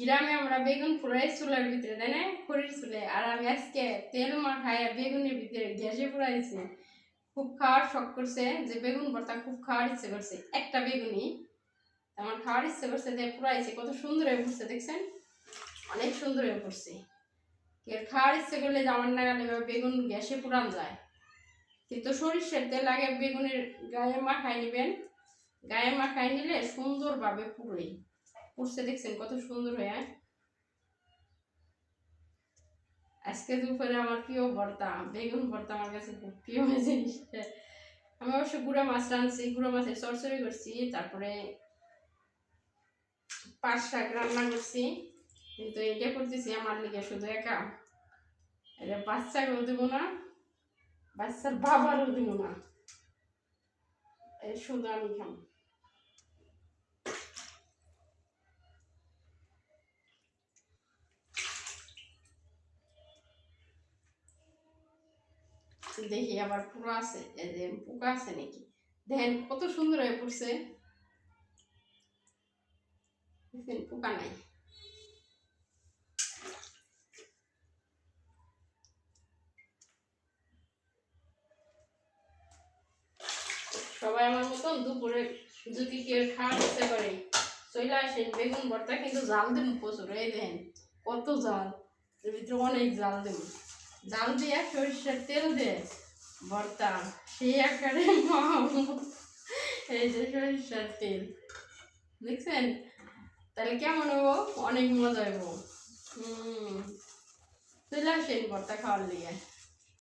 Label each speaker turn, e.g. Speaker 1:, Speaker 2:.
Speaker 1: গ্রামে আমরা বেগুন পুরাই চুলার ভিতরে, তাই না, খড়ির চুলে। আর আমি আজকে তেল মাখায় বেগুনের ভিতরে গ্যাসে পুরাইছি। খুব খাওয়ার শখ করছে, যে বেগুন ভর্তা খুব খাওয়ার ইচ্ছে করছে। একটা বেগুনই আমার খাওয়ার ইচ্ছে করছে, যে পুরাইছে। কত সুন্দর হয়ে পড়ছে দেখছেন, অনেক সুন্দর হয়ে পড়ছে। খাওয়ার ইচ্ছে করলে আমার নাগালে বেগুন গ্যাসে পুরান যায়, কিন্তু সরিষার তেল আগে বেগুনের গায়ে মাখাই নেবেন। গায়ে মাখাই নিলে সুন্দরভাবে পুড়ে পুড়ছে। দেখছেন কত সুন্দর হয়ে। আজকে দুপুরে আমার প্রিয় ভর্তা, বেগুন ভর্তা আমার কাছে খুব প্রিয় জিনিসটা। আমি অবশ্য গুঁড়া মাছ রাঁধছি, গুঁড়া মাছের চরচড়ি করছি, তারপরে পাঁচ শাক রান্না করছি। কিন্তু এটা করতেছি আমার লিগে শুধু একা, এটা বাচ্চাকেও দেবো না, বাচ্চার বাবারও দেবো না, শুধু আমি খাবো। দেখি আবার পুরো আছে, এই যে পোকা আছে নাকি, দেখেন কত সুন্দর হয়ে পড়ছে। পোকা নাই। সবাই আমার মতন দুপুরে যদি কেউ খাওয়া করতে পারে চলে আসেন। বেগুন ভর্তা কিন্তু জাল দেব প্রচুর, এই দেখেন কত জাল, এর ভিতরে অনেক জাল দেব। জাল দিয়ে সরিষার তেল দিয়ে ভর্তা, সেই আকারে এই যে সরিষার তেল দেখছেন, তাহলে কেমন হবো, অনেক মজা হইব। চলে আসেন ভর্তা খাওয়ার লিগে।